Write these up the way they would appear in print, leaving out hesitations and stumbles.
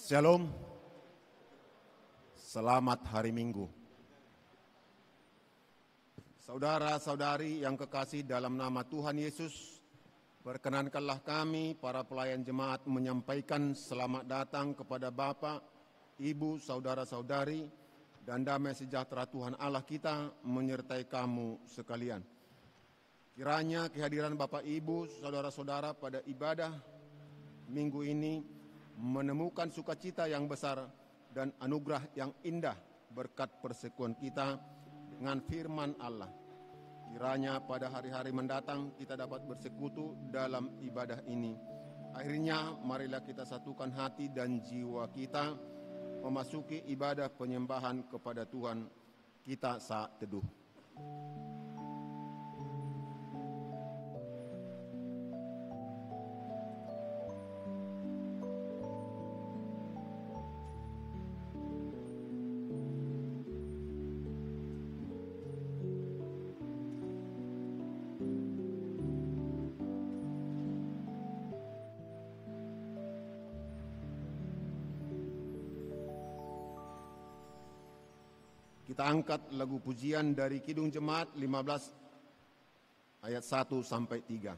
Shalom, selamat hari Minggu. Saudara-saudari yang kekasih dalam nama Tuhan Yesus, perkenankanlah kami para pelayan jemaat menyampaikan selamat datang kepada Bapak, Ibu, saudara-saudari, dan damai sejahtera Tuhan Allah kita menyertai kamu sekalian. Kiranya kehadiran Bapak, Ibu, saudara-saudara pada ibadah minggu ini menemukan sukacita yang besar dan anugerah yang indah berkat persekutuan kita dengan firman Allah. Kiranya pada hari-hari mendatang kita dapat bersekutu dalam ibadah ini. Akhirnya marilah kita satukan hati dan jiwa kita memasuki ibadah penyembahan kepada Tuhan kita saat teduh. Kita angkat lagu pujian dari Kidung Jemaat 15 ayat 1 sampai 3.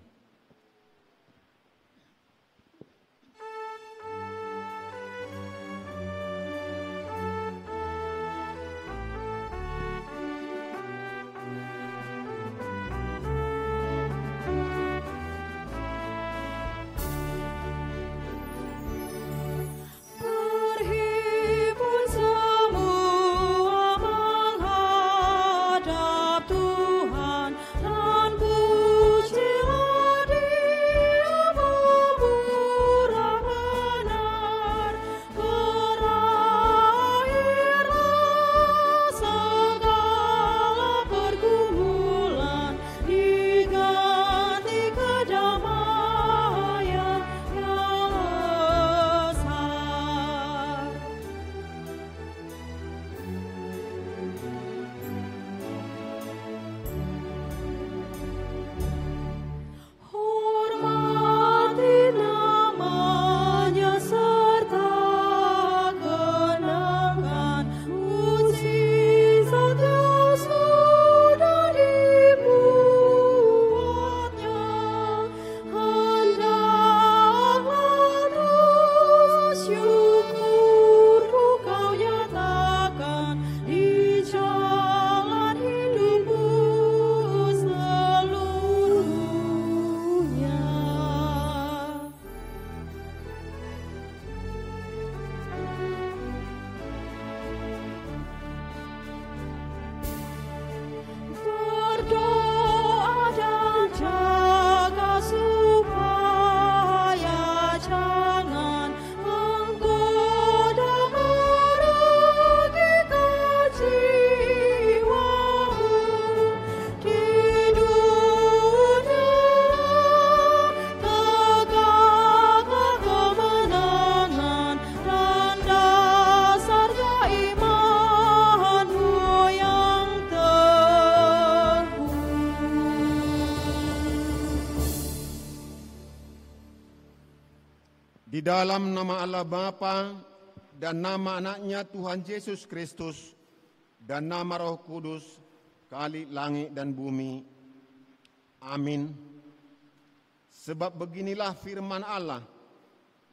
Di dalam nama Allah Bapa dan nama anaknya Tuhan Yesus Kristus dan nama Roh Kudus, Khalik langit dan bumi. Amin. Sebab beginilah firman Allah,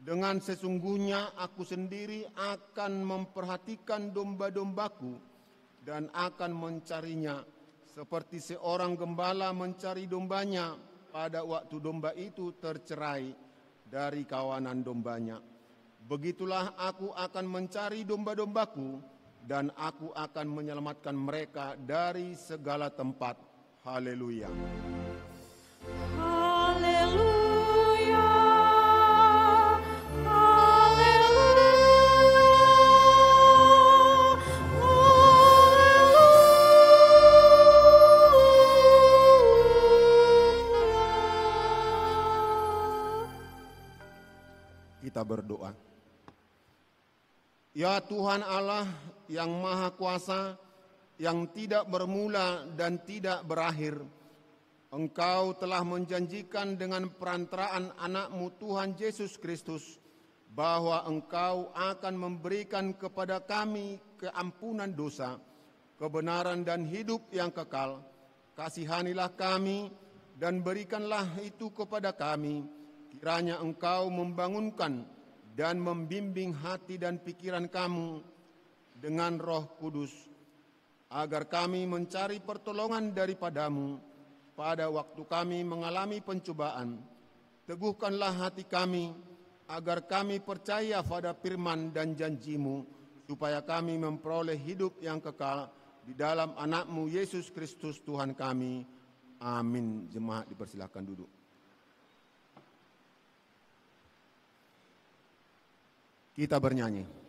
dengan sesungguhnya aku sendiri akan memperhatikan domba-dombaku dan akan mencarinya seperti seorang gembala mencari dombanya pada waktu domba itu tercerai dari kawanan dombanya. Begitulah aku akan mencari domba-dombaku dan aku akan menyelamatkan mereka dari segala tempat. Haleluya. Haleluya. Kita berdoa. Ya Tuhan Allah yang Maha Kuasa, yang tidak bermula dan tidak berakhir, Engkau telah menjanjikan dengan perantaraan anak-Mu Tuhan Yesus Kristus bahwa Engkau akan memberikan kepada kami keampunan dosa, kebenaran dan hidup yang kekal. Kasihanilah kami dan berikanlah itu kepada kami. Kiranya Engkau membangunkan dan membimbing hati dan pikiran kami dengan Roh Kudus, agar kami mencari pertolongan daripadamu pada waktu kami mengalami pencobaan. Teguhkanlah hati kami, agar kami percaya pada firman dan janji-Mu, supaya kami memperoleh hidup yang kekal di dalam anak-Mu Yesus Kristus Tuhan kami. Amin. Jemaat dipersilakan duduk. Kita bernyanyi.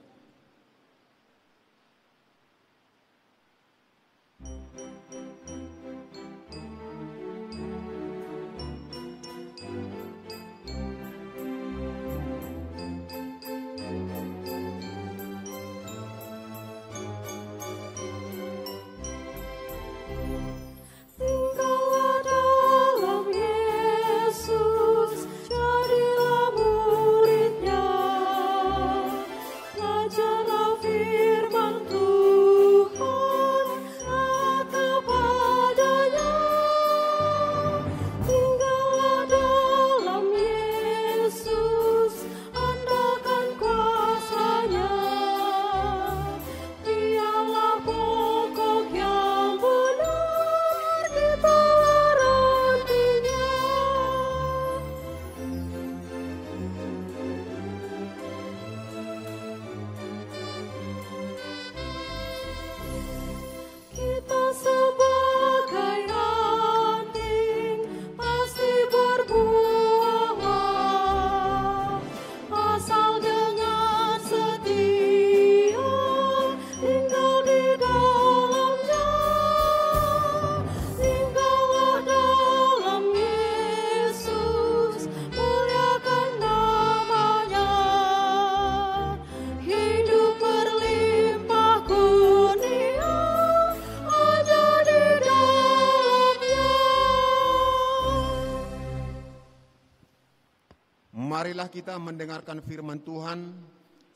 Marilah kita mendengarkan firman Tuhan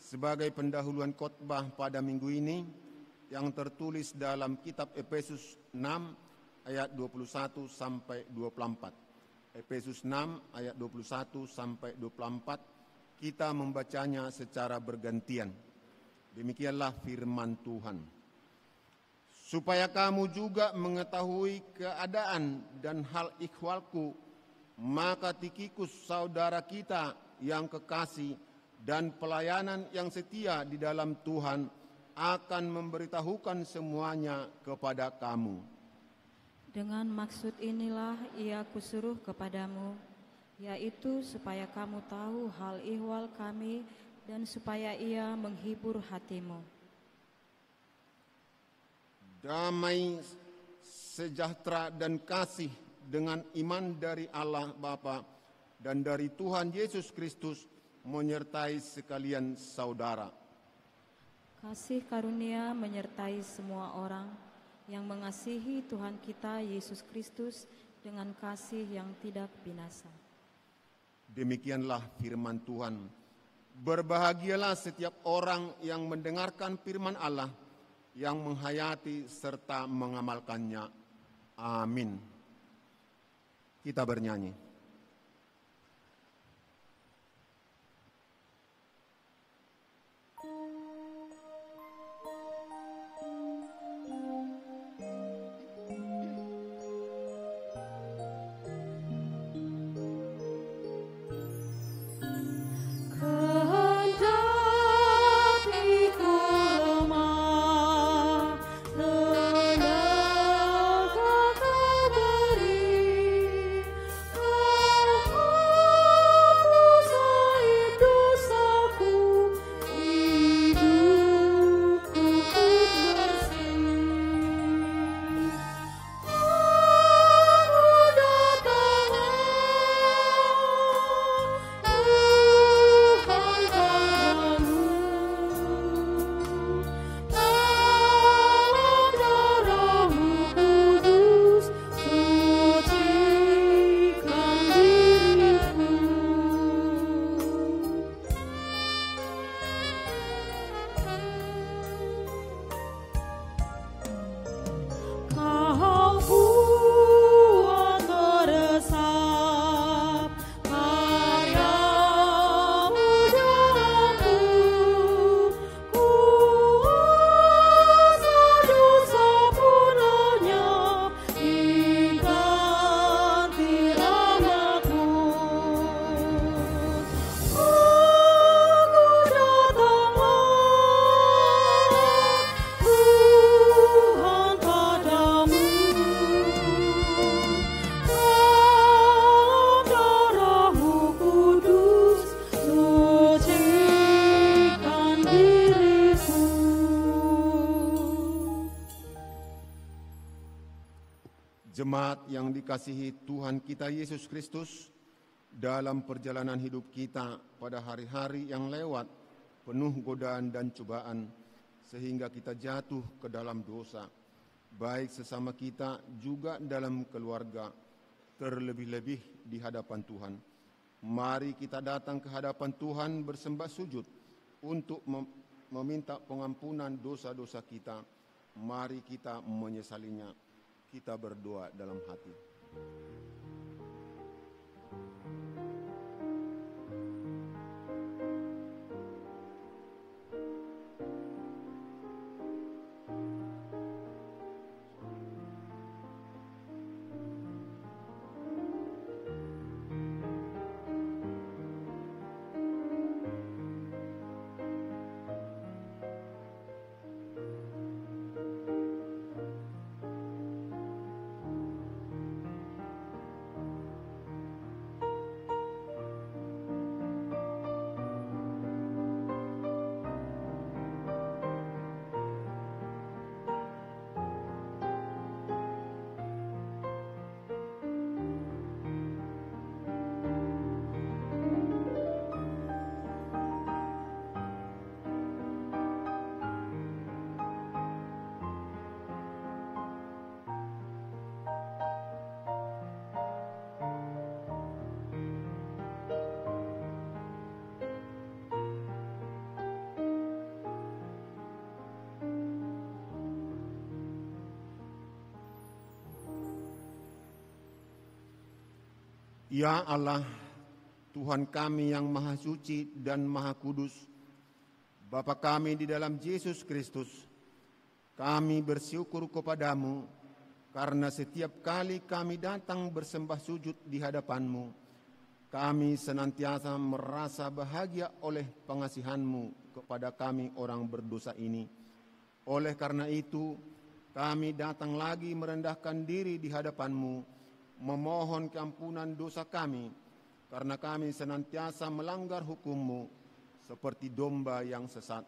sebagai pendahuluan khotbah pada minggu ini yang tertulis dalam kitab Efesus 6 ayat 21 sampai 24. Efesus 6 ayat 21 sampai 24, kita membacanya secara bergantian. Demikianlah firman Tuhan. Supaya kamu juga mengetahui keadaan dan hal ikhwalku, maka Tikhikus saudara kita yang kekasih dan pelayanan yang setia di dalam Tuhan akan memberitahukan semuanya kepada kamu. Dengan maksud inilah ia kusuruh kepadamu, yaitu supaya kamu tahu hal ihwal kami dan supaya ia menghibur hatimu. Damai, sejahtera dan kasih dengan iman dari Allah Bapa dan dari Tuhan Yesus Kristus menyertai sekalian saudara. Kasih karunia menyertai semua orang yang mengasihi Tuhan kita Yesus Kristus dengan kasih yang tidak binasa. Demikianlah firman Tuhan. Berbahagialah setiap orang yang mendengarkan firman Allah, yang menghayati serta mengamalkannya. Amin. Kita bernyanyi. Oh jemaat yang dikasihi Tuhan kita Yesus Kristus, dalam perjalanan hidup kita pada hari-hari yang lewat penuh godaan dan cobaan, sehingga kita jatuh ke dalam dosa, baik sesama kita juga dalam keluarga, terlebih-lebih di hadapan Tuhan. Mari kita datang ke hadapan Tuhan bersembah sujud untuk meminta pengampunan dosa-dosa kita. Mari kita menyesalinya. Kita berdoa dalam hati. Ya Allah, Tuhan kami yang Maha Suci dan Maha Kudus, Bapa kami di dalam Yesus Kristus, kami bersyukur kepadamu karena setiap kali kami datang bersembah sujud di hadapan-Mu, kami senantiasa merasa bahagia oleh pengasihan-Mu kepada kami orang berdosa ini. Oleh karena itu, kami datang lagi merendahkan diri di hadapan-Mu, memohon keampunan dosa kami, karena kami senantiasa melanggar hukum-Mu seperti domba yang sesat.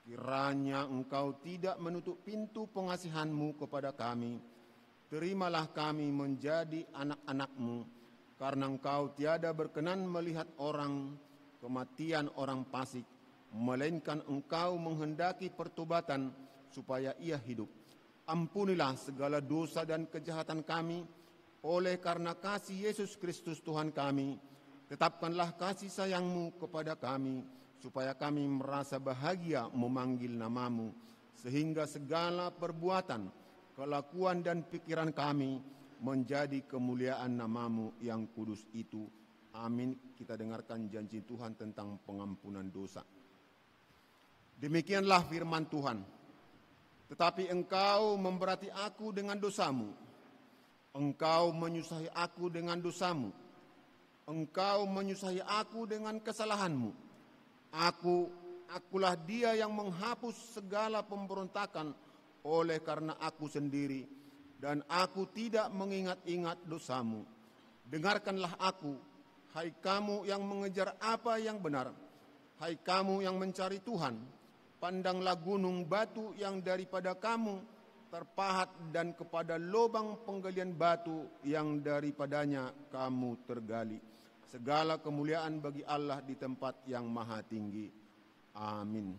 Kiranya Engkau tidak menutup pintu pengasihan-Mu kepada kami. Terimalah kami menjadi anak-anak-Mu, karena Engkau tiada berkenan melihat kematian orang fasik, melainkan Engkau menghendaki pertobatan supaya ia hidup. Ampunilah segala dosa dan kejahatan kami, oleh karena kasih Yesus Kristus Tuhan kami. Tetapkanlah kasih sayang-Mu kepada kami, supaya kami merasa bahagia memanggil nama-Mu, sehingga segala perbuatan, kelakuan dan pikiran kami menjadi kemuliaan nama-Mu yang kudus itu. Amin. Kita dengarkan janji Tuhan tentang pengampunan dosa. Demikianlah firman Tuhan. Tetapi engkau memberati aku dengan dosamu. Engkau menyusahi aku dengan dosamu. Engkau menyusahi aku dengan kesalahanmu. Akulah dia yang menghapus segala pemberontakan oleh karena aku sendiri, dan aku tidak mengingat-ingat dosamu. Dengarkanlah aku, hai kamu yang mengejar apa yang benar, hai kamu yang mencari Tuhan. Pandanglah gunung batu yang daripada kamu terpahat, dan kepada lubang penggalian batu yang daripadanya kamu tergali. Segala kemuliaan bagi Allah di tempat yang maha tinggi. Amin.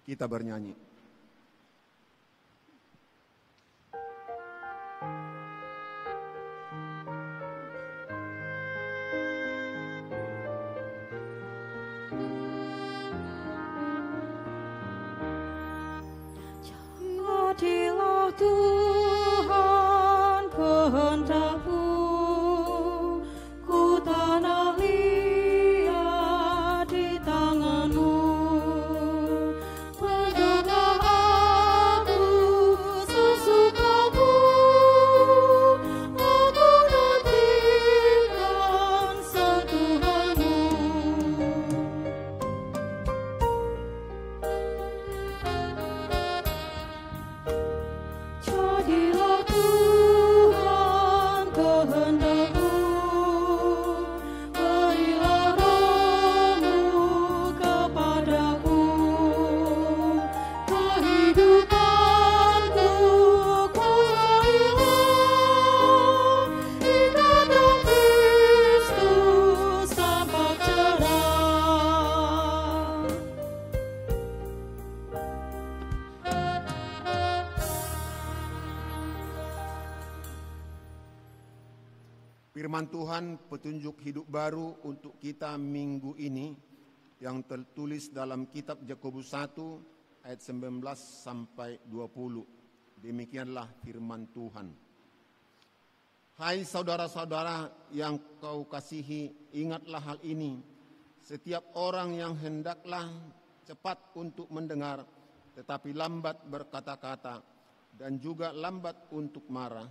Kita bernyanyi. Jadilah Tuhan kehendak-Mu, ku tanah liat di tangan-Mu. Pedanglah aku sesuka-Mu, aku nantikan sentuhan-Mu. Jadilah Firman Tuhan petunjuk hidup baru untuk kita minggu ini yang tertulis dalam kitab Yakobus 1 ayat 19 sampai 20. Demikianlah firman Tuhan. Hai saudara-saudara yang kau kasihi, ingatlah hal ini. Setiap orang yang hendaklah cepat untuk mendengar, tetapi lambat berkata-kata, dan juga lambat untuk marah.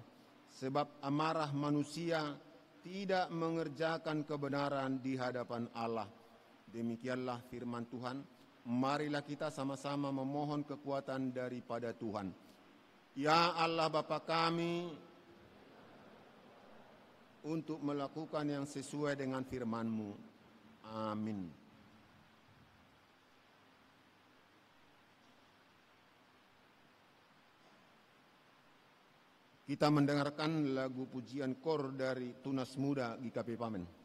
Sebab amarah manusia tidak mengerjakan kebenaran di hadapan Allah. Demikianlah firman Tuhan. Marilah kita sama-sama memohon kekuatan daripada Tuhan. Ya Allah Bapa kami, untuk melakukan yang sesuai dengan firman-Mu. Amin. Kita mendengarkan lagu pujian kor dari Tunas Muda GKP Pamen.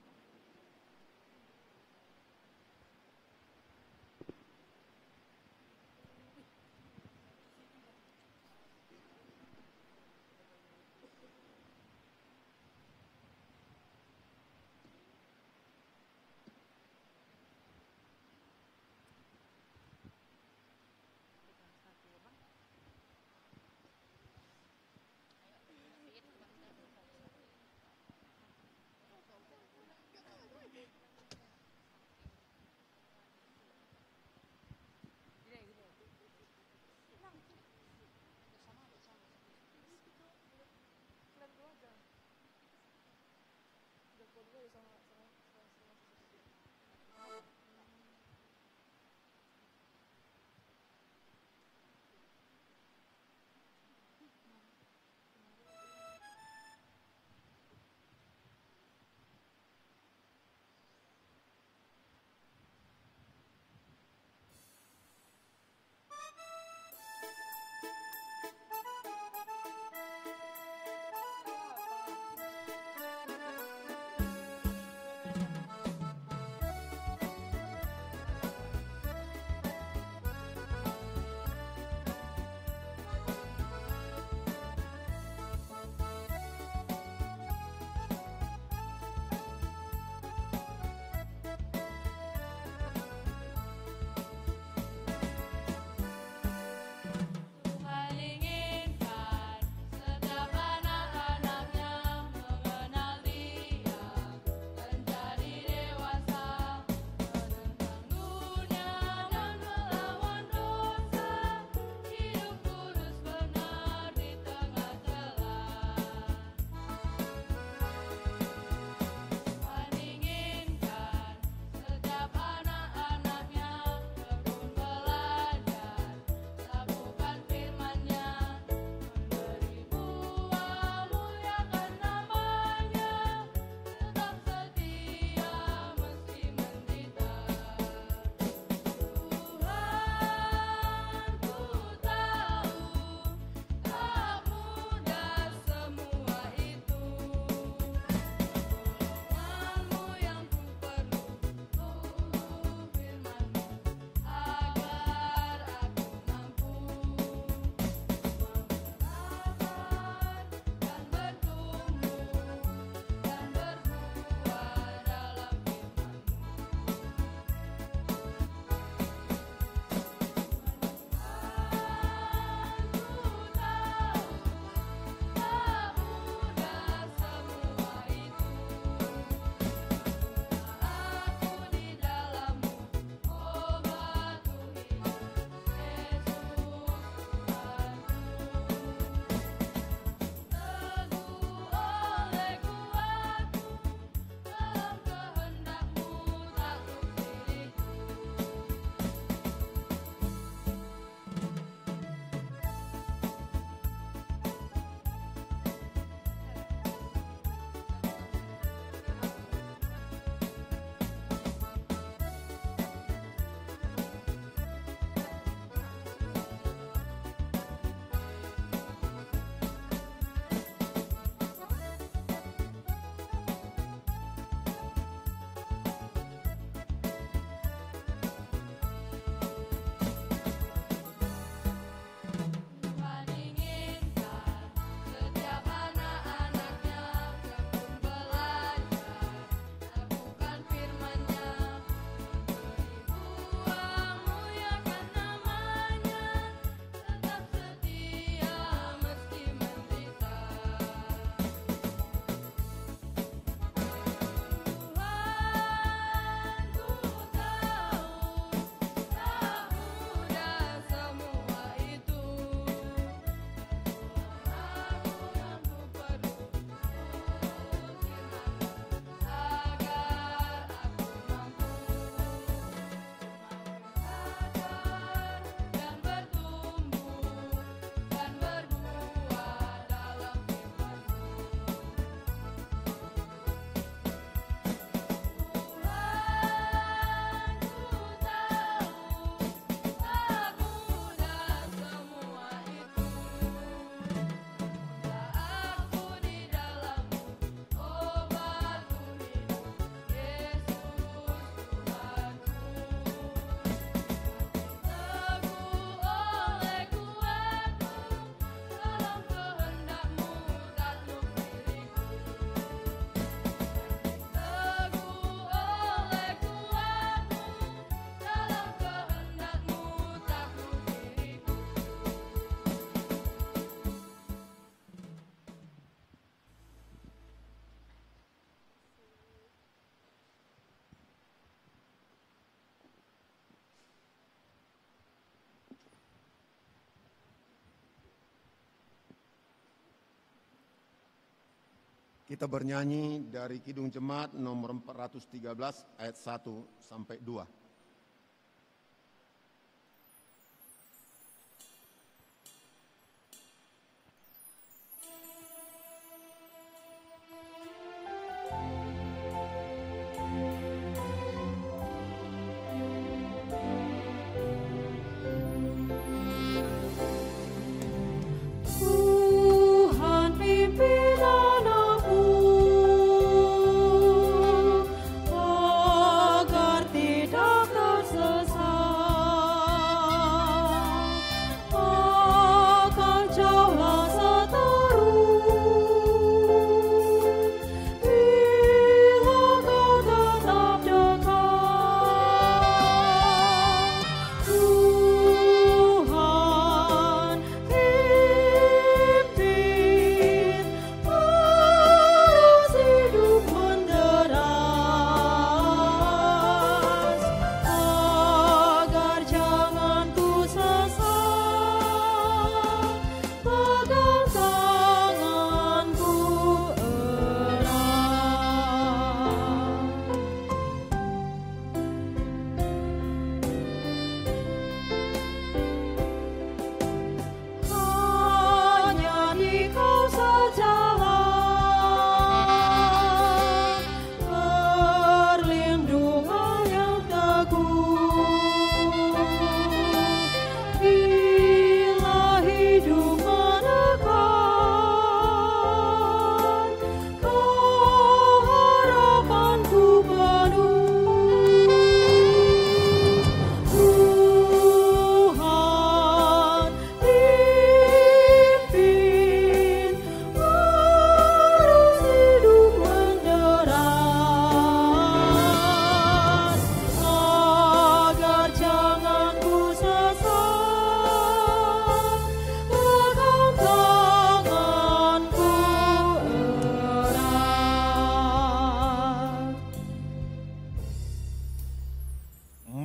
Kita bernyanyi dari Kidung Jemaat nomor 413 ayat 1 sampai 2.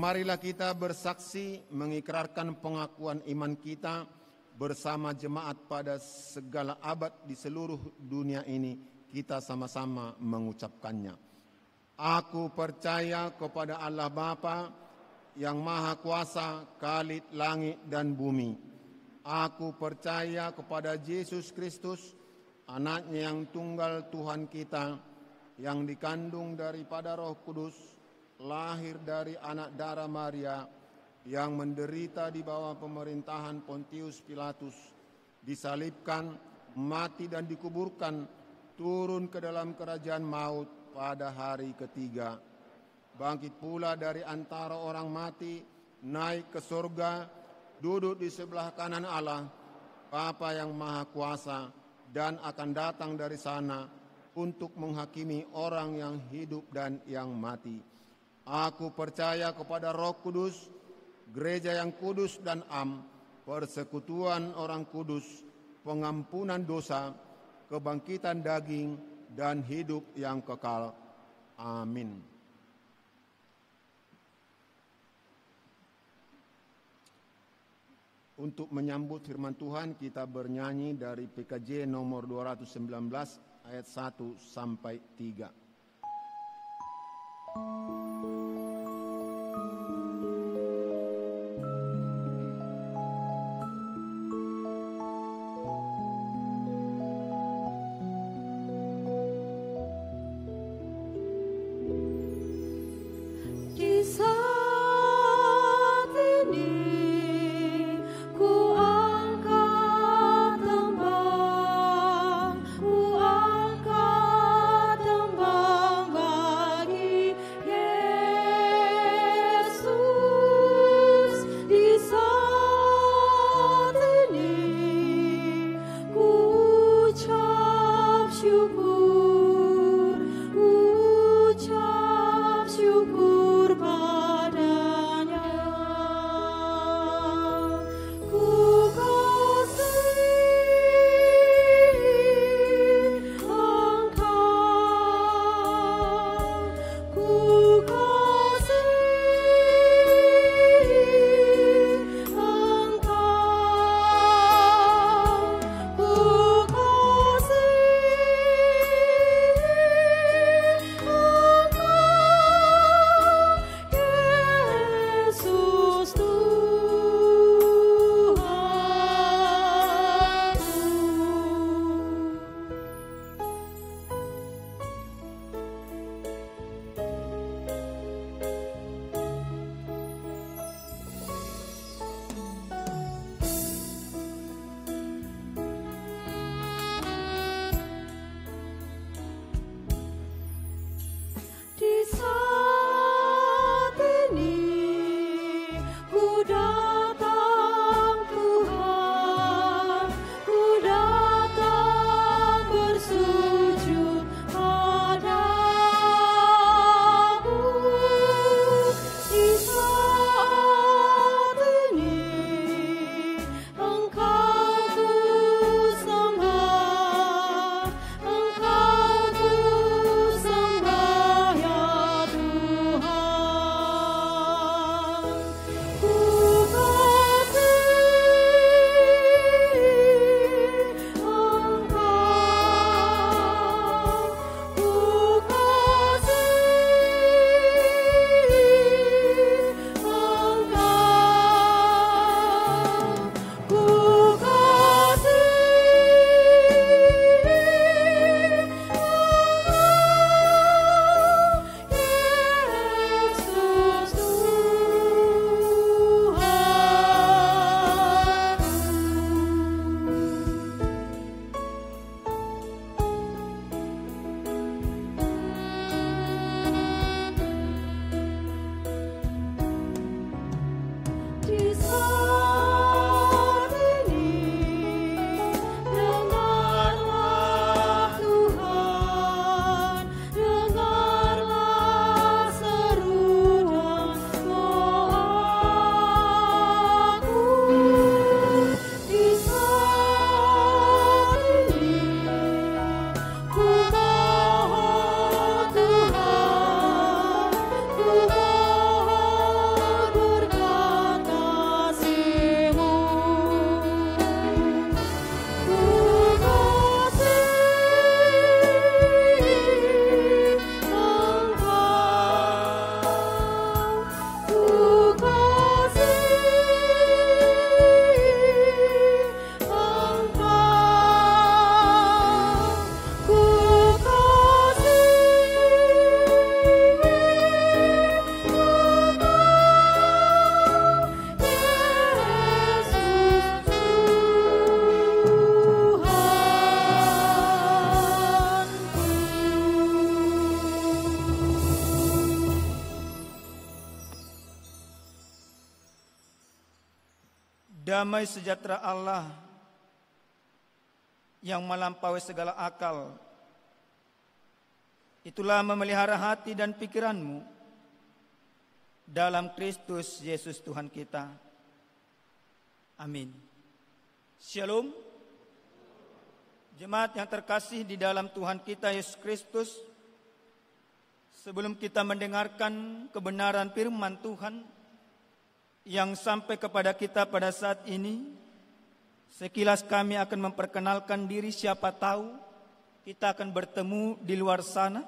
Marilah kita bersaksi mengikrarkan pengakuan iman kita bersama jemaat pada segala abad di seluruh dunia ini. Kita sama-sama mengucapkannya. Aku percaya kepada Allah Bapa yang Maha Kuasa, Khalid langit dan bumi. Aku percaya kepada Yesus Kristus, Anaknya yang tunggal Tuhan kita, yang dikandung daripada Roh Kudus, lahir dari anak darah Maria, yang menderita di bawah pemerintahan Pontius Pilatus, disalibkan, mati dan dikuburkan, turun ke dalam kerajaan maut pada hari ketiga, bangkit pula dari antara orang mati, naik ke surga, duduk di sebelah kanan Allah, Bapa yang Maha Kuasa, dan akan datang dari sana untuk menghakimi orang yang hidup dan yang mati. Aku percaya kepada Roh Kudus, gereja yang kudus dan am, persekutuan orang kudus, pengampunan dosa, kebangkitan daging, dan hidup yang kekal. Amin. Untuk menyambut firman Tuhan, kita bernyanyi dari PKJ nomor 219 ayat 1 sampai 3. Ku angkat tembang bagi damai sejahtera Allah yang melampaui segala akal, itulah memelihara hati dan pikiranmu dalam Kristus Yesus Tuhan kita. Amin. Shalom. Jemaat yang terkasih di dalam Tuhan kita Yesus Kristus, sebelum kita mendengarkan kebenaran firman Tuhan yang sampai kepada kita pada saat ini, sekilas kami akan memperkenalkan diri. Siapa tahu kita akan bertemu di luar sana,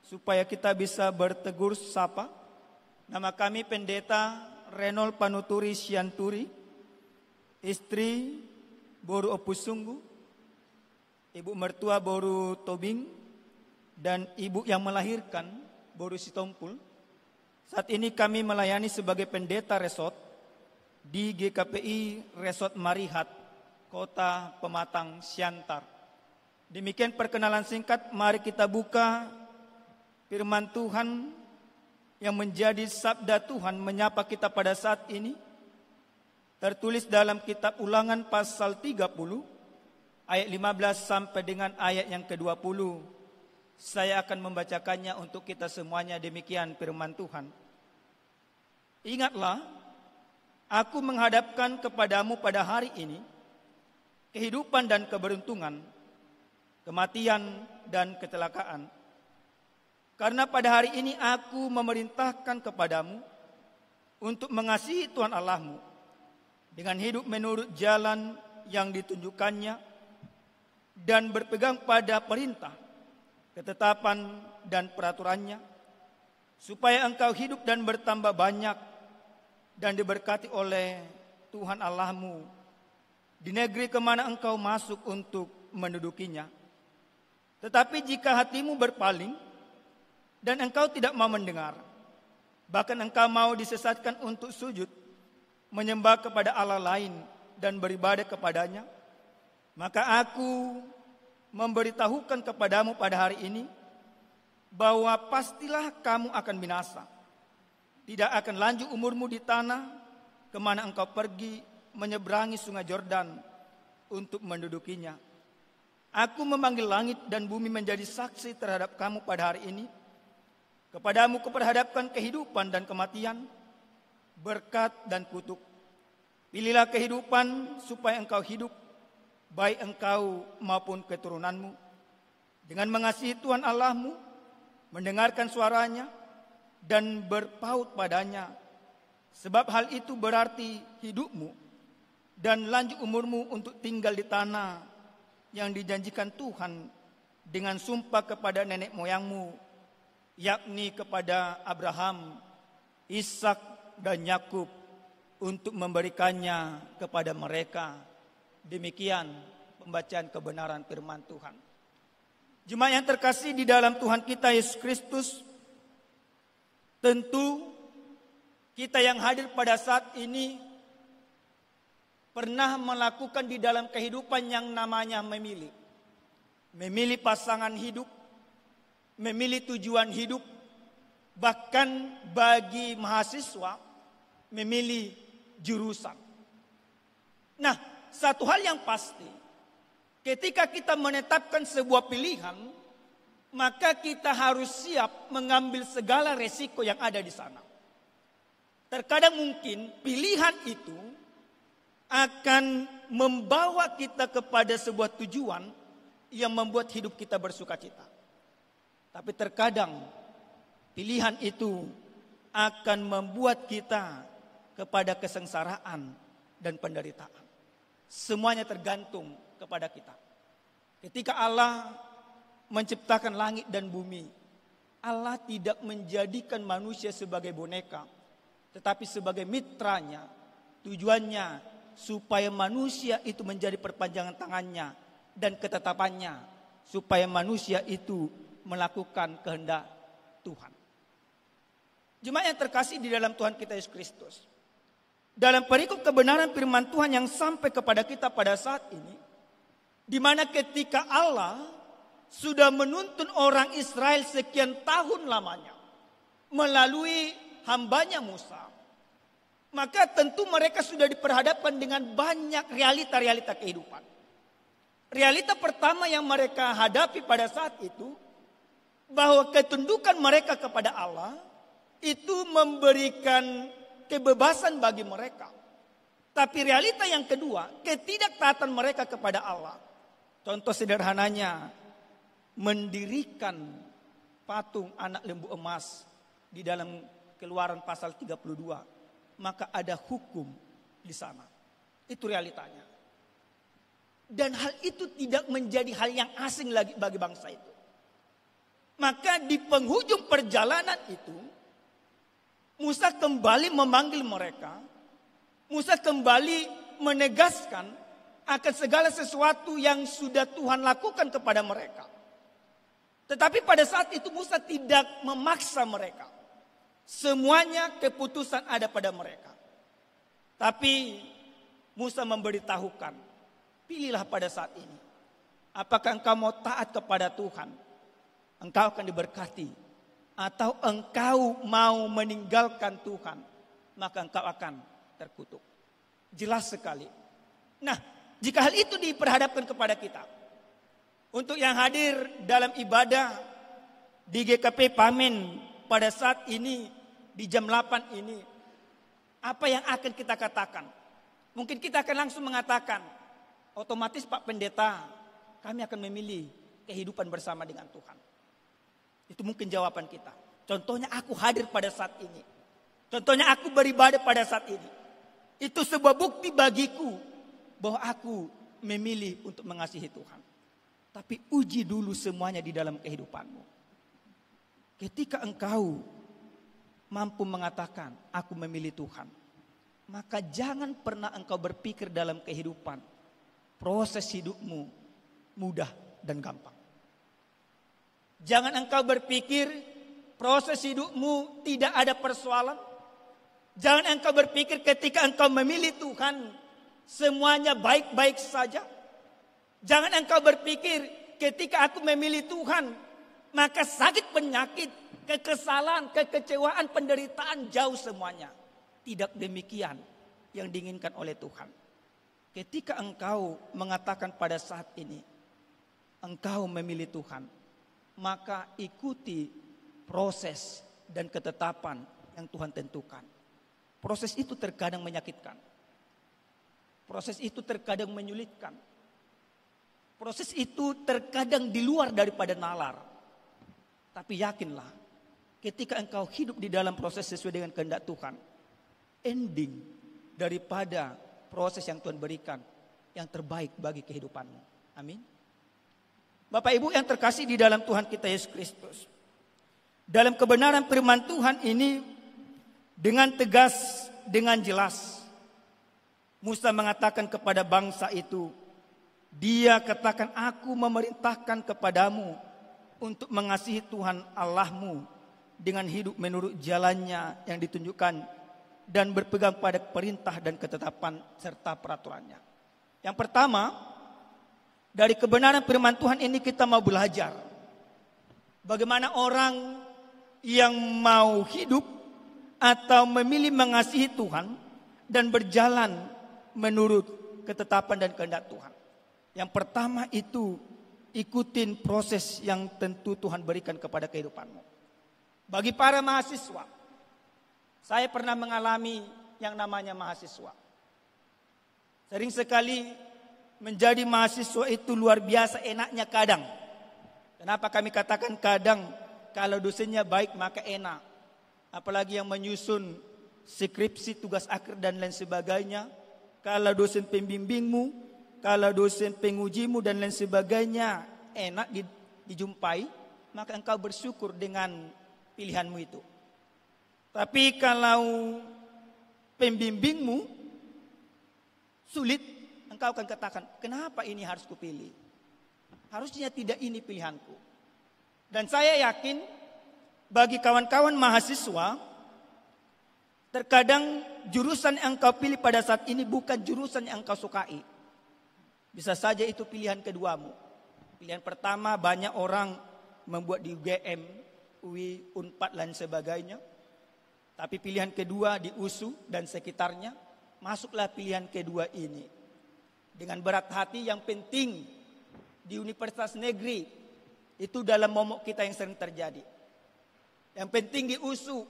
supaya kita bisa bertegur sapa. Nama kami Pendeta Renol Panuturi Sianturi, istri Boru Opusunggu, ibu mertua Boru Tobing, dan ibu yang melahirkan Boru Sitompul. Saat ini kami melayani sebagai pendeta resort di GKPI Resort Marihat, Kota Pematang, Siantar. Demikian perkenalan singkat, mari kita buka firman Tuhan yang menjadi sabda Tuhan menyapa kita pada saat ini. Tertulis dalam kitab Ulangan pasal 30, ayat 15 sampai dengan ayat yang ke-20. Saya akan membacakannya untuk kita semuanya. Demikian firman Tuhan. Ingatlah, aku menghadapkan kepadamu pada hari ini kehidupan dan keberuntungan, kematian dan kecelakaan. Karena pada hari ini aku memerintahkan kepadamu untuk mengasihi Tuhan Allahmu dengan hidup menurut jalan yang ditunjukkannya dan berpegang pada perintah, ketetapan dan peraturannya, supaya engkau hidup dan bertambah banyak dan diberkati oleh Tuhan Allahmu di negeri kemana engkau masuk untuk mendudukinya. Tetapi jika hatimu berpaling dan engkau tidak mau mendengar, bahkan engkau mau disesatkan untuk sujud, menyembah kepada Allah lain dan beribadah kepadanya, maka aku memberitahukan kepadamu pada hari ini bahwa pastilah kamu akan binasa. Tidak akan lanjut umurmu di tanah kemana engkau pergi menyeberangi sungai Yordan untuk mendudukinya. Aku memanggil langit dan bumi menjadi saksi terhadap kamu pada hari ini. Kepadamu kuperhadapkan kehidupan dan kematian, berkat dan kutuk. Pilihlah kehidupan supaya engkau hidup, baik engkau maupun keturunanmu, dengan mengasihi Tuhan Allahmu, mendengarkan suaranya, dan berpaut padanya. Sebab hal itu berarti hidupmu dan lanjut umurmu untuk tinggal di tanah yang dijanjikan Tuhan dengan sumpah kepada nenek moyangmu, yakni kepada Abraham, Ishak dan Yakub, untuk memberikannya kepada mereka. Demikian pembacaan kebenaran firman Tuhan. Jemaat yang terkasih di dalam Tuhan kita Yesus Kristus, tentu kita yang hadir pada saat ini pernah melakukan di dalam kehidupan yang namanya memilih. Memilih pasangan hidup, memilih tujuan hidup, bahkan bagi mahasiswa memilih jurusan. Nah, satu hal yang pasti, ketika kita menetapkan sebuah pilihan, maka kita harus siap mengambil segala resiko yang ada di sana. Terkadang mungkin pilihan itu akan membawa kita kepada sebuah tujuan yang membuat hidup kita bersukacita. Tapi terkadang pilihan itu akan membuat kita kepada kesengsaraan dan penderitaan. Semuanya tergantung kepada kita. Ketika Allah menciptakan langit dan bumi, Allah tidak menjadikan manusia sebagai boneka, tetapi sebagai mitranya. Tujuannya supaya manusia itu menjadi perpanjangan tangannya dan ketetapannya, supaya manusia itu melakukan kehendak Tuhan. Jemaat yang terkasih di dalam Tuhan kita Yesus Kristus, dalam perikop kebenaran firman Tuhan yang sampai kepada kita pada saat ini, di mana ketika Allah sudah menuntun orang Israel sekian tahun lamanya melalui hambanya Musa, maka tentu mereka sudah diperhadapkan dengan banyak realita-realita kehidupan. Realita pertama yang mereka hadapi pada saat itu, bahwa ketundukan mereka kepada Allah itu memberikan kebebasan bagi mereka. Tapi realita yang kedua, ketidaktaatan mereka kepada Allah. Contoh sederhananya, mendirikan patung anak lembu emas di dalam Keluaran pasal 32. Maka ada hukum di sana. Itu realitanya. Dan hal itu tidak menjadi hal yang asing lagi bagi bangsa itu. Maka di penghujung perjalanan itu, Musa kembali memanggil mereka. Musa kembali menegaskan akan segala sesuatu yang sudah Tuhan lakukan kepada mereka. Tetapi pada saat itu Musa tidak memaksa mereka. Semuanya keputusan ada pada mereka. Tapi Musa memberitahukan, pilihlah pada saat ini. Apakah engkau mau taat kepada Tuhan? Engkau akan diberkati. Atau engkau mau meninggalkan Tuhan, maka engkau akan terkutuk. Jelas sekali. Nah, jika hal itu diperhadapkan kepada kita, untuk yang hadir dalam ibadah di GKP Pamen pada saat ini, di jam 8 ini, apa yang akan kita katakan? Mungkin kita akan langsung mengatakan, otomatis Pak Pendeta, kami akan memilih kehidupan bersama dengan Tuhan. Itu mungkin jawaban kita. Contohnya aku hadir pada saat ini. Contohnya aku beribadah pada saat ini. Itu sebuah bukti bagiku bahwa aku memilih untuk mengasihi Tuhan. Tapi uji dulu semuanya di dalam kehidupanmu. Ketika engkau mampu mengatakan aku memilih Tuhan, maka jangan pernah engkau berpikir dalam kehidupan proses hidupmu mudah dan gampang. Jangan engkau berpikir proses hidupmu tidak ada persoalan. Jangan engkau berpikir ketika engkau memilih Tuhan semuanya baik-baik saja. Jangan engkau berpikir ketika aku memilih Tuhan maka sakit, penyakit, kekesalan, kekecewaan, penderitaan jauh semuanya. Tidak demikian yang diinginkan oleh Tuhan. Ketika engkau mengatakan pada saat ini engkau memilih Tuhan, maka ikuti proses dan ketetapan yang Tuhan tentukan. Proses itu terkadang menyakitkan. Proses itu terkadang menyulitkan. Proses itu terkadang di luar daripada nalar. Tapi yakinlah, ketika engkau hidup di dalam proses sesuai dengan kehendak Tuhan, ending daripada proses yang Tuhan berikan yang terbaik bagi kehidupanmu. Amin. Bapak Ibu yang terkasih di dalam Tuhan kita Yesus Kristus. Dalam kebenaran firman Tuhan ini dengan tegas, dengan jelas. Musa mengatakan kepada bangsa itu, dia katakan aku memerintahkan kepadamu untuk mengasihi Tuhan Allahmu dengan hidup menurut jalannya yang ditunjukkan dan berpegang pada perintah dan ketetapan serta peraturannya. Yang pertama, dari kebenaran firman Tuhan ini kita mau belajar bagaimana orang yang mau hidup atau memilih mengasihi Tuhan dan berjalan menurut ketetapan dan kehendak Tuhan. Yang pertama itu ikutin proses yang tentu Tuhan berikan kepada kehidupanmu. Bagi para mahasiswa, saya pernah mengalami yang namanya mahasiswa. Sering sekali menjadi mahasiswa itu luar biasa enaknya kadang. Kenapa kami katakan kadang? Kalau dosennya baik maka enak. Apalagi yang menyusun skripsi, tugas akhir dan lain sebagainya. Kalau dosen pembimbingmu, kalau dosen pengujimu dan lain sebagainya enak dijumpai, maka engkau bersyukur dengan pilihanmu itu. Tapi kalau pembimbingmu sulit, engkau akan katakan, kenapa ini harus kupilih? Harusnya tidak ini pilihanku. Dan saya yakin bagi kawan-kawan mahasiswa, terkadang jurusan yang engkau pilih pada saat ini bukan jurusan yang engkau sukai. Bisa saja itu pilihan keduamu. Pilihan pertama banyak orang membuat di UGM, UI, UNPAD dan sebagainya. Tapi pilihan kedua di USU dan sekitarnya, masuklah pilihan kedua ini. Dengan berat hati, yang penting di universitas negeri, itu dalam momok kita yang sering terjadi. Yang penting di USU,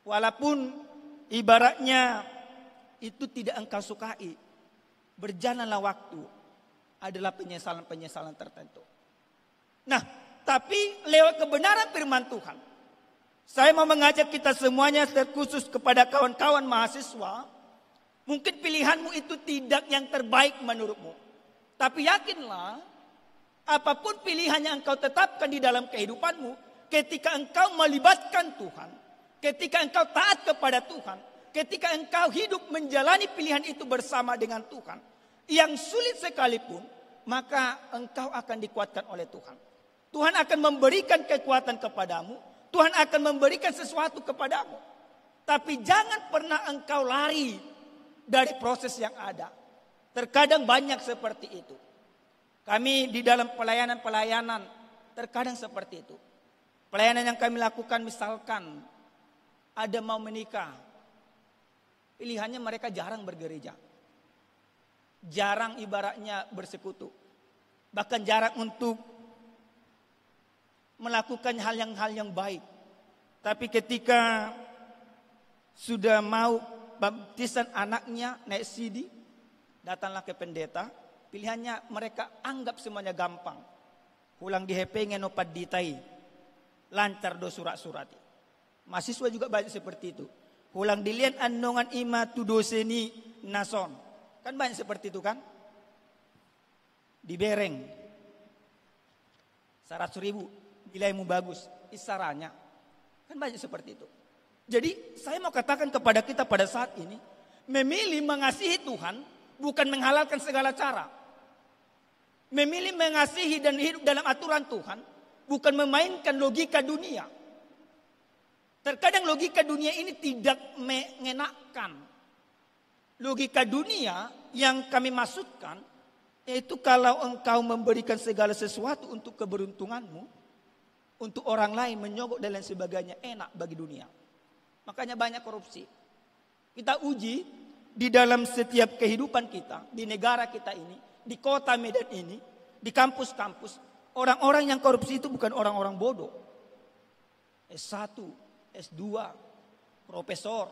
walaupun ibaratnya itu tidak engkau sukai, berjalanlah waktu, adalah penyesalan-penyesalan tertentu. Nah, tapi lewat kebenaran firman Tuhan, saya mau mengajak kita semuanya, terkhusus kepada kawan-kawan mahasiswa. Mungkin pilihanmu itu tidak yang terbaik menurutmu. Tapi yakinlah, apapun pilihan yang engkau tetapkan di dalam kehidupanmu, ketika engkau melibatkan Tuhan, ketika engkau taat kepada Tuhan, ketika engkau hidup menjalani pilihan itu bersama dengan Tuhan, yang sulit sekalipun, maka engkau akan dikuatkan oleh Tuhan. Tuhan akan memberikan kekuatan kepadamu, Tuhan akan memberikan sesuatu kepadamu. Tapi jangan pernah engkau lari dari proses yang ada. Terkadang banyak seperti itu. Kami di dalam pelayanan-pelayanan terkadang seperti itu. Pelayanan yang kami lakukan, misalkan ada mau menikah, pilihannya mereka jarang bergereja. Jarang ibaratnya bersekutu. Bahkan jarang untuk melakukan hal yang baik. Tapi ketika sudah mau baptisan anaknya naik CD, datanglah ke pendeta. Pilihannya mereka anggap semuanya gampang. Pulang di HP ngenopat ditai, lancar do surat-surati. Mahasiswa juga banyak seperti itu. Pulang dilihat andongan ima tu doseni nason. Kan banyak seperti itu kan? Dibereng 100.000, nilaimu bagus, isaranya. Kan banyak seperti itu. Jadi saya mau katakan kepada kita pada saat ini, memilih mengasihi Tuhan bukan menghalalkan segala cara. Memilih mengasihi dan hidup dalam aturan Tuhan bukan memainkan logika dunia. Terkadang logika dunia ini tidak mengenakkan. Logika dunia yang kami maksudkan, yaitu kalau engkau memberikan segala sesuatu untuk keberuntunganmu, untuk orang lain menyogok dan lain sebagainya, enak bagi dunia. Makanya banyak korupsi. Kita uji di dalam setiap kehidupan kita, di negara kita ini, di kota Medan ini, di kampus-kampus, orang-orang yang korupsi itu bukan orang-orang bodoh. S1, S2, profesor,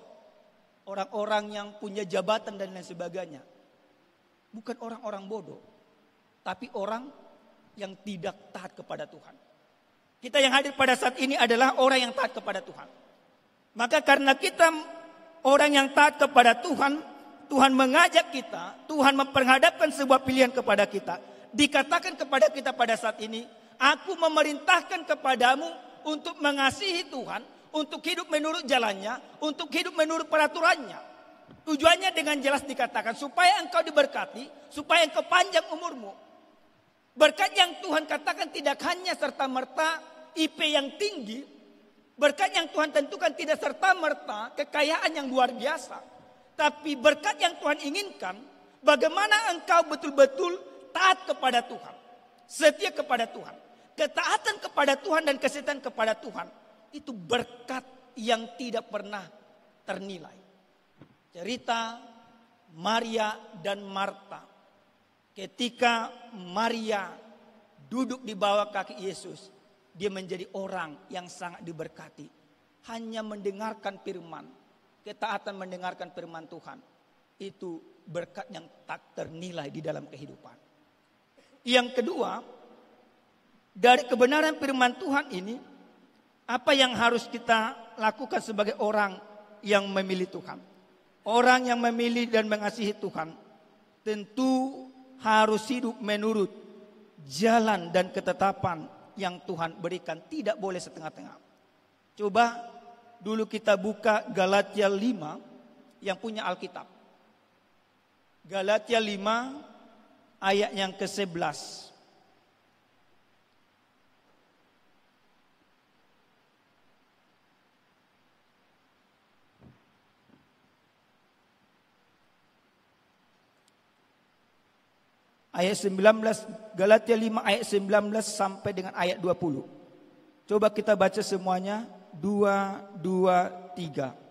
orang-orang yang punya jabatan dan lain sebagainya. Bukan orang-orang bodoh, tapi orang yang tidak taat kepada Tuhan. Kita yang hadir pada saat ini adalah orang yang taat kepada Tuhan. Maka karena kita orang yang taat kepada Tuhan, Tuhan mengajak kita, Tuhan memperhadapkan sebuah pilihan kepada kita. Dikatakan kepada kita pada saat ini, aku memerintahkan kepadamu untuk mengasihi Tuhan, untuk hidup menurut jalannya, untuk hidup menurut peraturannya. Tujuannya dengan jelas dikatakan supaya engkau diberkati, supaya engkau panjang umurmu. Berkat yang Tuhan katakan tidak hanya serta-merta IP yang tinggi, berkat yang Tuhan tentukan tidak serta-merta kekayaan yang luar biasa. Tapi berkat yang Tuhan inginkan, bagaimana engkau betul-betul taat kepada Tuhan, setia kepada Tuhan. Ketaatan kepada Tuhan dan kesetiaan kepada Tuhan, itu berkat yang tidak pernah ternilai. Cerita Maria dan Marta. Ketika Maria duduk di bawah kaki Yesus, dia menjadi orang yang sangat diberkati. Hanya mendengarkan firman, ketaatan mendengarkan firman Tuhan, itu berkat yang tak ternilai di dalam kehidupan. Yang kedua, dari kebenaran firman Tuhan ini, apa yang harus kita lakukan sebagai orang yang memilih Tuhan? Orang yang memilih dan mengasihi Tuhan tentu harus hidup menurut jalan dan ketetapan yang Tuhan berikan. Tidak boleh setengah-tengah. Coba dulu kita buka Galatia 5 yang punya Alkitab. Galatia 5 ayat yang ke-11. Ayat 19, Galatia 5 ayat 19 sampai dengan ayat 20. Coba kita baca semuanya. 2, 2, 3.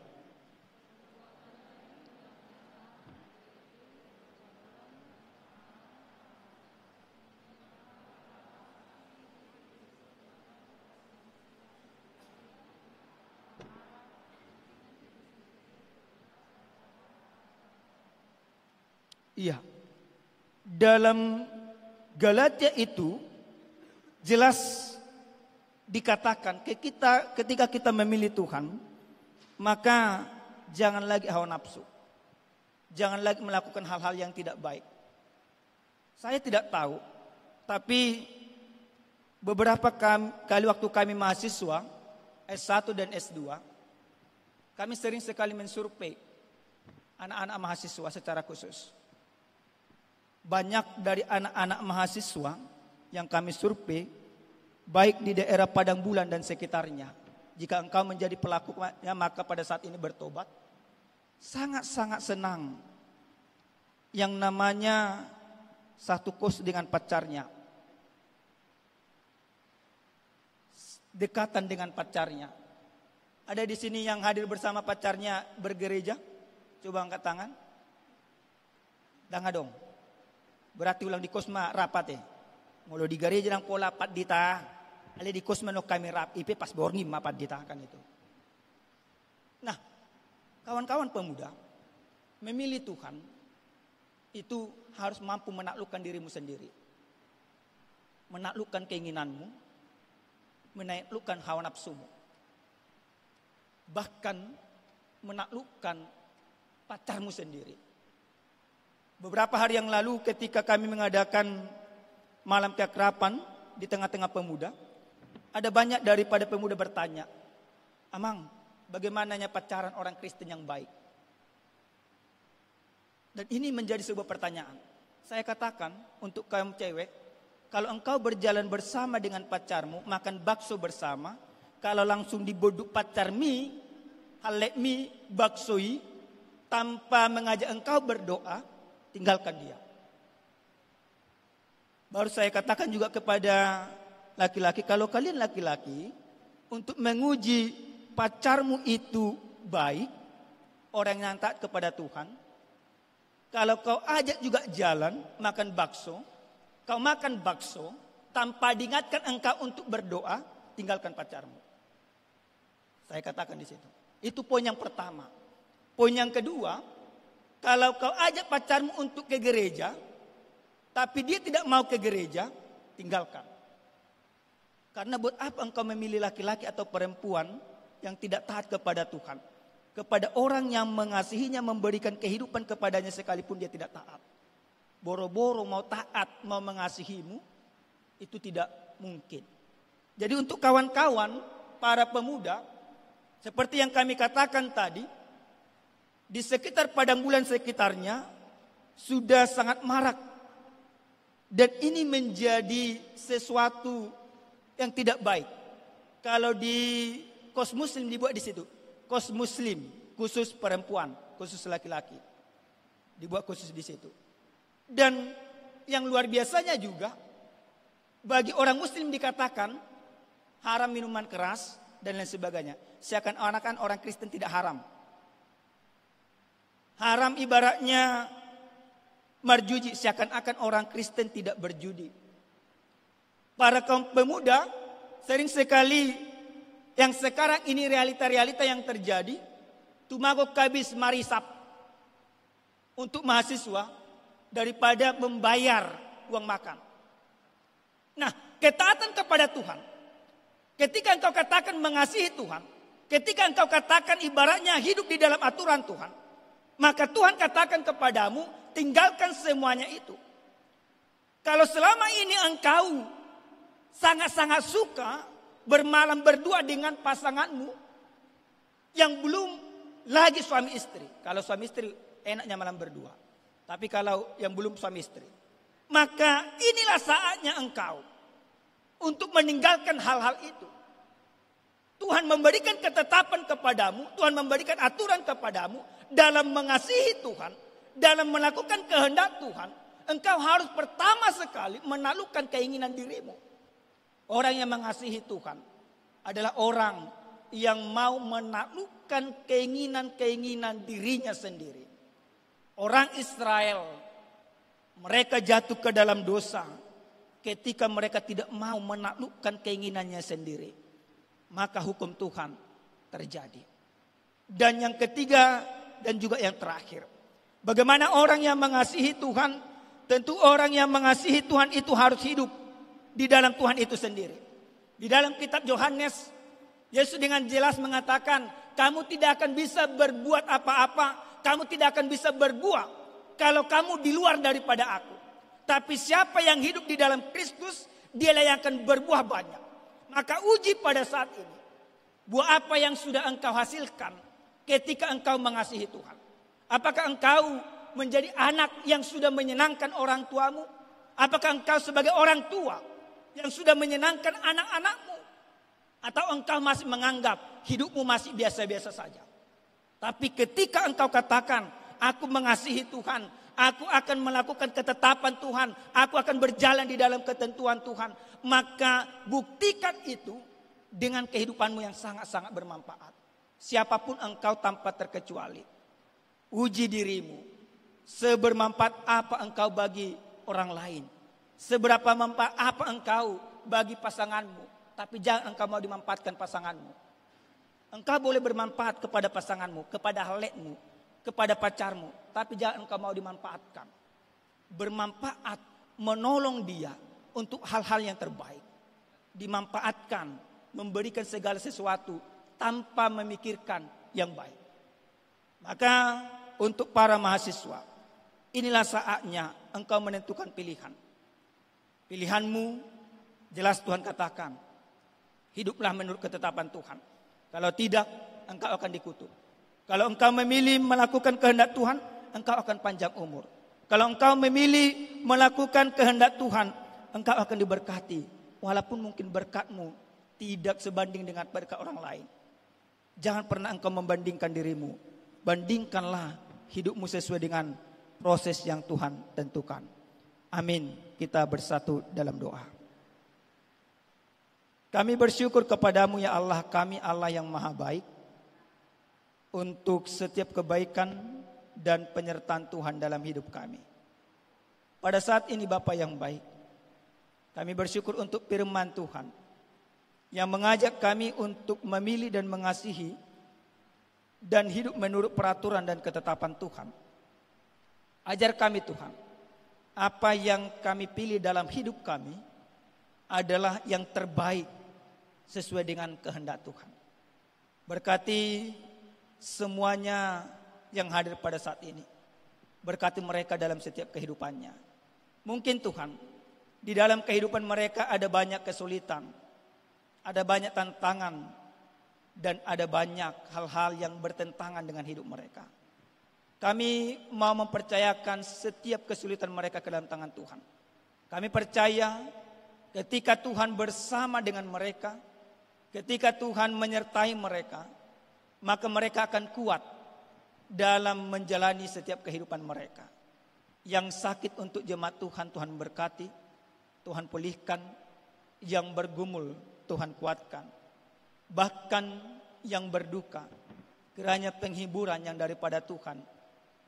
Iya. Dalam Galatia itu jelas dikatakan ketika kita memilih Tuhan, maka jangan lagi hawa nafsu. Jangan lagi melakukan hal-hal yang tidak baik. Saya tidak tahu, tapi beberapa kali waktu kami mahasiswa S1 dan S2, kami sering sekali mensurvei anak-anak mahasiswa secara khusus. Banyak dari anak-anak mahasiswa yang kami survei, baik di daerah Padang Bulan dan sekitarnya, jika engkau menjadi pelakunya maka pada saat ini bertobat, sangat-sangat senang yang namanya satu kos dengan pacarnya, dekatan dengan pacarnya. Ada di sini yang hadir bersama pacarnya bergereja? Coba angkat tangan. Danga dong. Berarti ulang di kos mah rapat ya. Mulu di gereja nang pola pat dita. Ale di kos manok kami rap. Ipe pas borni mapat dita kan itu. Nah, kawan-kawan pemuda, memilih Tuhan itu harus mampu menaklukkan dirimu sendiri. Menaklukkan keinginanmu, menaklukkan hawa nafsumu. Bahkan menaklukkan pacarmu sendiri. Beberapa hari yang lalu ketika kami mengadakan malam keakraban di tengah-tengah pemuda, ada banyak daripada pemuda bertanya, "Amang, bagaimananya pacaran orang Kristen yang baik?" Dan ini menjadi sebuah pertanyaan. Saya katakan untuk kaum cewek, kalau engkau berjalan bersama dengan pacarmu, makan bakso bersama, kalau langsung diboduk pacar halek baksoi, tanpa mengajak engkau berdoa, tinggalkan dia. Baru saya katakan juga kepada laki-laki, kalau kalian laki-laki untuk menguji pacarmu itu baik, orang yang taat kepada Tuhan, kalau kau ajak juga jalan makan bakso, kau makan bakso tanpa diingatkan engkau untuk berdoa, tinggalkan pacarmu. Saya katakan di situ. Itu poin yang pertama. Poin yang kedua, kalau kau ajak pacarmu untuk ke gereja, tapi dia tidak mau ke gereja, tinggalkan. Karena buat apa engkau memilih laki-laki atau perempuan yang tidak taat kepada Tuhan? Kepada orang yang mengasihinya, memberikan kehidupan kepadanya sekalipun dia tidak taat. Boro-boro mau taat, mau mengasihimu, itu tidak mungkin. Jadi untuk kawan-kawan, para pemuda, seperti yang kami katakan tadi, di sekitar Padang Bulan sekitarnya sudah sangat marak. Dan ini menjadi sesuatu yang tidak baik. Kalau di kos muslim dibuat di situ. Kos muslim, khusus perempuan, khusus laki-laki. Dibuat khusus di situ. Dan yang luar biasanya juga, bagi orang muslim dikatakan haram minuman keras dan lain sebagainya. Seakan-akan orang Kristen tidak haram. Haram ibaratnya marjuji, seakan-akan orang Kristen tidak berjudi. Para kaum pemuda sering sekali yang sekarang ini realita-realita yang terjadi, tumagok kabis marisap untuk mahasiswa daripada membayar uang makan. Nah, ketaatan kepada Tuhan, ketika engkau katakan mengasihi Tuhan, ketika engkau katakan ibaratnya hidup di dalam aturan Tuhan, maka Tuhan katakan kepadamu, tinggalkan semuanya itu. Kalau selama ini engkau sangat-sangat suka bermalam berdua dengan pasanganmu yang belum lagi suami istri. Kalau suami istri enaknya malam berdua. Tapi kalau yang belum suami istri, maka inilah saatnya engkau untuk meninggalkan hal-hal itu. Tuhan memberikan ketetapan kepadamu, Tuhan memberikan aturan kepadamu dalam mengasihi Tuhan, dalam melakukan kehendak Tuhan. Engkau harus pertama sekali menaklukkan keinginan dirimu. Orang yang mengasihi Tuhan adalah orang yang mau menaklukkan keinginan-keinginan dirinya sendiri. Orang Israel, mereka jatuh ke dalam dosa ketika mereka tidak mau menaklukkan keinginannya sendiri. Maka hukum Tuhan terjadi. Dan yang ketiga dan juga yang terakhir, bagaimana orang yang mengasihi Tuhan? Tentu orang yang mengasihi Tuhan itu harus hidup di dalam Tuhan itu sendiri. Di dalam kitab Yohanes, Yesus dengan jelas mengatakan, kamu tidak akan bisa berbuat apa-apa, kamu tidak akan bisa berbuah kalau kamu di luar daripada aku. Tapi siapa yang hidup di dalam Kristus, dialah yang akan berbuah banyak. Maka uji pada saat ini, buah apa yang sudah engkau hasilkan ketika engkau mengasihi Tuhan? Apakah engkau menjadi anak yang sudah menyenangkan orang tuamu? Apakah engkau sebagai orang tua yang sudah menyenangkan anak-anakmu? Atau engkau masih menganggap hidupmu masih biasa-biasa saja? Tapi ketika engkau katakan, aku mengasihi Tuhan, aku akan melakukan ketetapan Tuhan, aku akan berjalan di dalam ketentuan Tuhan, maka buktikan itu dengan kehidupanmu yang sangat-sangat bermanfaat. Siapapun engkau tanpa terkecuali. Uji dirimu. Sebermanfaat apa engkau bagi orang lain. Seberapa manfaat apa engkau bagi pasanganmu. Tapi jangan engkau mau dimanfaatkan pasanganmu. Engkau boleh bermanfaat kepada pasanganmu, kepada haletmu, kepada pacarmu. Tapi jangan engkau mau dimanfaatkan. Bermanfaat, menolong dia untuk hal-hal yang terbaik. Dimanfaatkan, memberikan segala sesuatu tanpa memikirkan yang baik. Maka untuk para mahasiswa, inilah saatnya engkau menentukan pilihan. Pilihanmu jelas Tuhan katakan, hiduplah menurut ketetapan Tuhan. Kalau tidak, engkau akan dikutuk. Kalau engkau memilih melakukan kehendak Tuhan, engkau akan panjang umur. Kalau engkau memilih melakukan kehendak Tuhan, engkau akan diberkati. Walaupun mungkin berkatmu tidak sebanding dengan berkat orang lain. Jangan pernah engkau membandingkan dirimu. Bandingkanlah hidupmu sesuai dengan proses yang Tuhan tentukan. Amin. Kita bersatu dalam doa. Kami bersyukur kepadamu ya Allah, kami Allah yang maha baik. Untuk setiap kebaikan dan penyertaan Tuhan dalam hidup kami. Pada saat ini Bapa yang baik, kami bersyukur untuk firman Tuhan. Yang mengajak kami untuk memilih dan mengasihi. Dan hidup menurut peraturan dan ketetapan Tuhan. Ajar kami Tuhan. Apa yang kami pilih dalam hidup kami adalah yang terbaik sesuai dengan kehendak Tuhan. Berkati semuanya yang hadir pada saat ini. Berkati mereka dalam setiap kehidupannya. Mungkin Tuhan, di dalam kehidupan mereka ada banyak kesulitan, ada banyak tantangan, dan ada banyak hal-hal yang bertentangan dengan hidup mereka. Kami mau mempercayakan setiap kesulitan mereka ke dalam tangan Tuhan. Kami percaya ketika Tuhan bersama dengan mereka, ketika Tuhan menyertai mereka, maka mereka akan kuat dalam menjalani setiap kehidupan mereka. Yang sakit untuk jemaat Tuhan, Tuhan berkati, Tuhan pulihkan. Yang bergumul, Tuhan kuatkan. Bahkan yang berduka, kiranya penghiburan yang daripada Tuhan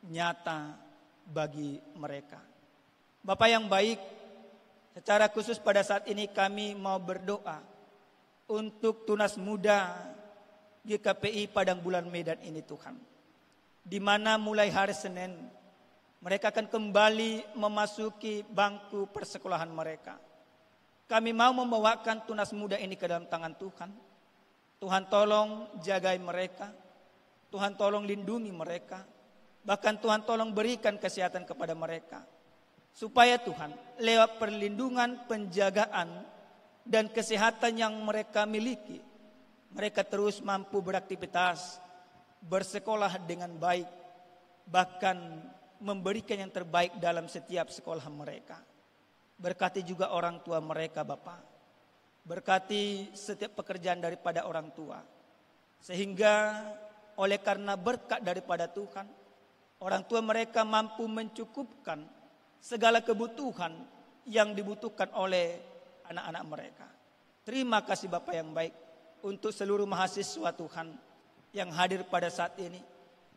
nyata bagi mereka. Bapa yang baik, secara khusus pada saat ini kami mau berdoa untuk tunas muda GKPI Padang Bulan Medan ini Tuhan. Di mana mulai hari Senin mereka akan kembali memasuki bangku persekolahan mereka. Kami mau membawakan tunas muda ini ke dalam tangan Tuhan. Tuhan tolong jagai mereka. Tuhan tolong lindungi mereka. Bahkan Tuhan tolong berikan kesehatan kepada mereka. Supaya Tuhan lewat perlindungan, penjagaan, dan kesehatan yang mereka miliki, mereka terus mampu beraktivitas, bersekolah dengan baik, bahkan memberikan yang terbaik dalam setiap sekolah mereka. Berkati juga orang tua mereka Bapa. Berkati setiap pekerjaan daripada orang tua. Sehingga oleh karena berkat daripada Tuhan, orang tua mereka mampu mencukupkan segala kebutuhan yang dibutuhkan oleh anak-anak mereka. Terima kasih Bapa yang baik. untuk seluruh mahasiswa Tuhan yang hadir pada saat ini,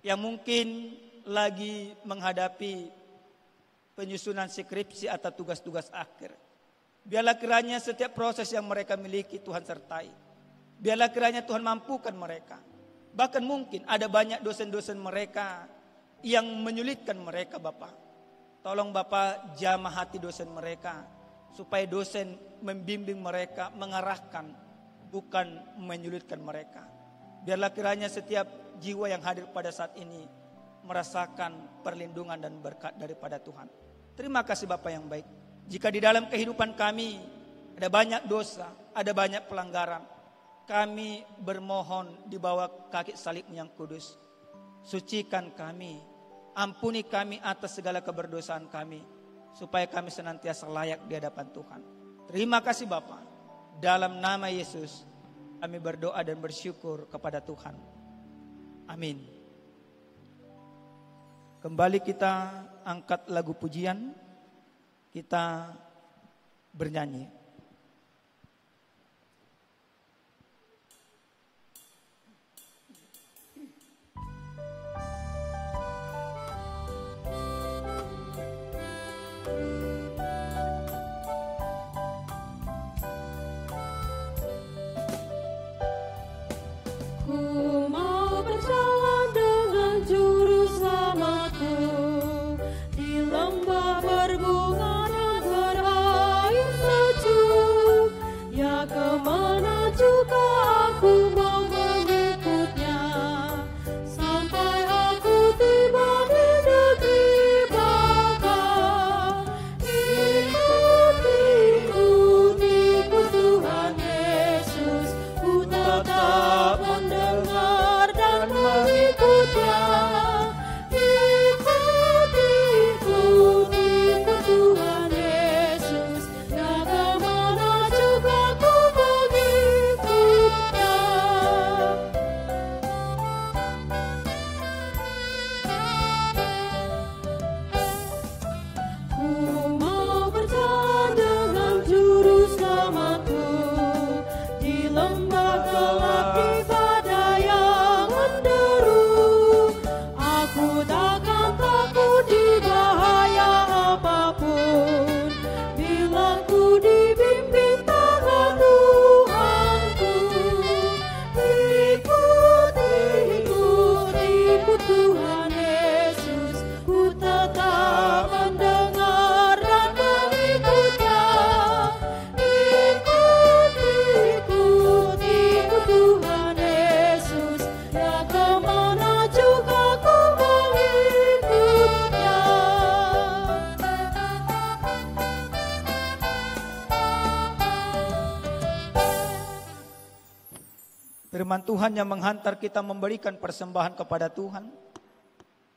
yang mungkin lagi menghadapi penyusunan skripsi atau tugas-tugas akhir. Biarlah kiranya setiap proses yang mereka miliki Tuhan sertai. Biarlah kiranya Tuhan mampukan mereka. Bahkan mungkin ada banyak dosen-dosen mereka yang menyulitkan mereka, Bapak. Tolong Bapak jamah hati dosen mereka, supaya dosen membimbing mereka, mengarahkan, bukan menyulitkan mereka. Biarlah kiranya setiap jiwa yang hadir pada saat ini merasakan perlindungan dan berkat daripada Tuhan. Terima kasih Bapak yang baik. Jika di dalam kehidupan kami ada banyak dosa, ada banyak pelanggaran, kami bermohon di bawah kaki salib-Mu yang kudus. Sucikan kami, ampuni kami atas segala keberdosaan kami, supaya kami senantiasa layak di hadapan Tuhan. Terima kasih Bapa. Dalam nama Yesus kami berdoa dan bersyukur kepada Tuhan. Amin. Kembali kita angkat lagu pujian, kita bernyanyi. Firman Tuhan yang menghantar kita memberikan persembahan kepada Tuhan.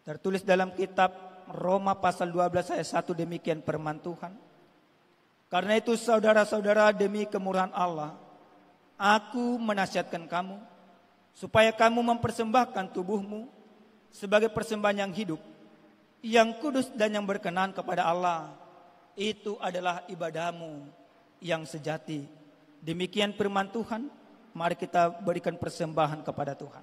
Tertulis dalam kitab Roma pasal 12 ayat 1, demikian firman Tuhan. Karena itu saudara-saudara, demi kemurahan Allah, aku menasihatkan kamu, supaya kamu mempersembahkan tubuhmu sebagai persembahan yang hidup, yang kudus dan yang berkenan kepada Allah. Itu adalah ibadahmu yang sejati. Demikian firman Tuhan. Mari kita berikan persembahan kepada Tuhan.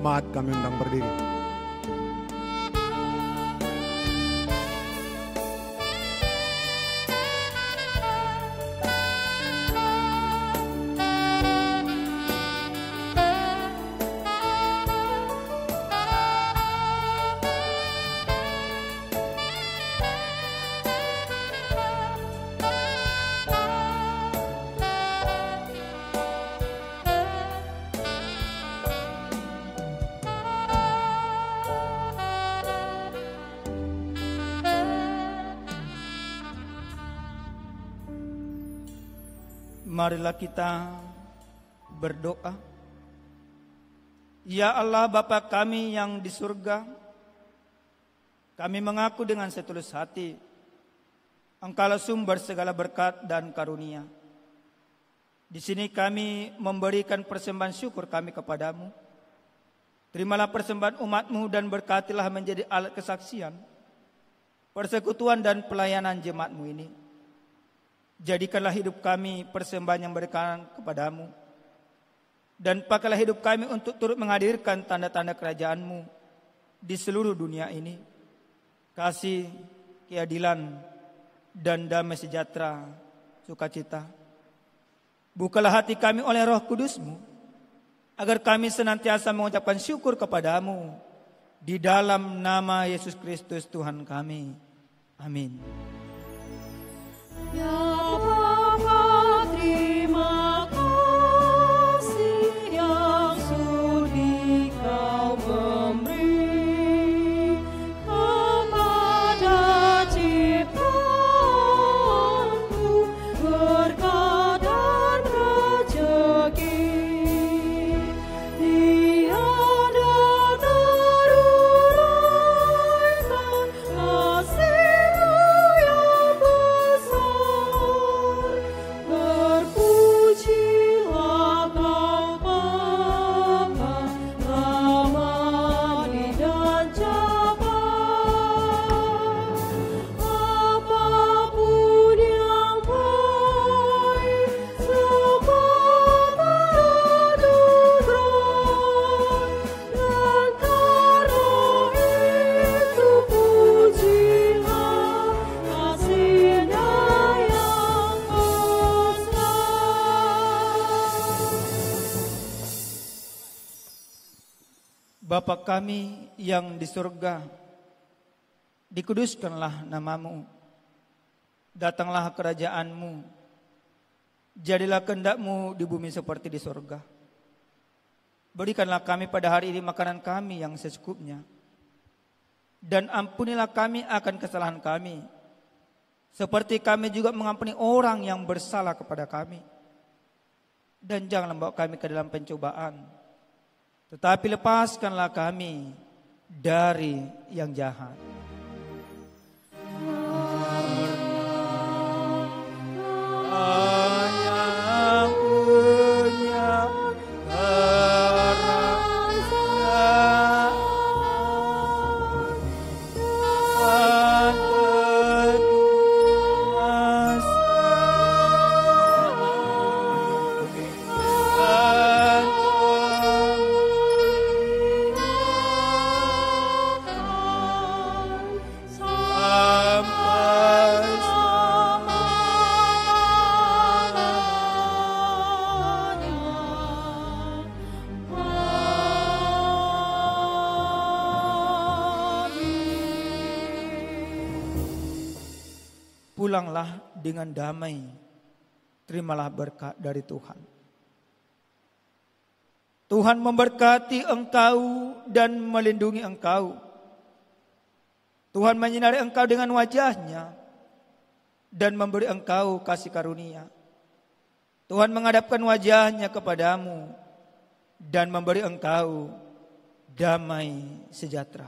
jemaat kami undang berdiri. Marilah kita berdoa. Ya Allah Bapa kami yang di surga, kami mengaku dengan setulus hati Engkaulah sumber segala berkat dan karunia. Di sini kami memberikan persembahan syukur kami kepadamu. Terimalah persembahan umat-Mu dan berkatilah menjadi alat kesaksian, persekutuan dan pelayanan jemaat-Mu ini. Jadikanlah hidup kami persembahan yang berkenan kepadamu, dan pakailah hidup kami untuk turut menghadirkan tanda-tanda kerajaan-Mu di seluruh dunia ini. Kasih, keadilan, dan damai sejahtera, sukacita. Bukalah hati kami oleh Roh Kudus-Mu, agar kami senantiasa mengucapkan syukur kepadamu, di dalam nama Yesus Kristus Tuhan kami. Amin. Ya Bapa, terima kasih yang sudi Kau memberi kepada ciptaanmu berkat dan rezeki. Tiada teruraikan kasih-Mu yang besar. Berpujilah Kau Bapa, Ramani dan Jabar. Apapun yang baik, semua beranugerah, dan karena itu pujilah kasih-Nya yang besar. Bapa kami yang di surga, dikuduskanlah nama-Mu. Datanglah kerajaan-Mu. Jadilah kehendak-Mu di bumi seperti di surga. Berikanlah kami pada hari ini makanan kami yang secukupnya. Dan ampunilah kami akan kesalahan kami, seperti kami juga mengampuni orang yang bersalah kepada kami. Dan janganlah membawa kami ke dalam pencobaan, tetapi lepaskanlah kami dari yang jahat. Yang punya pulanglah dengan damai, terimalah berkat dari Tuhan. Tuhan memberkati engkau dan melindungi engkau. Tuhan menyinari engkau dengan wajah-Nya dan memberi engkau kasih karunia. Tuhan menghadapkan wajah-Nya kepadamu dan memberi engkau damai sejahtera.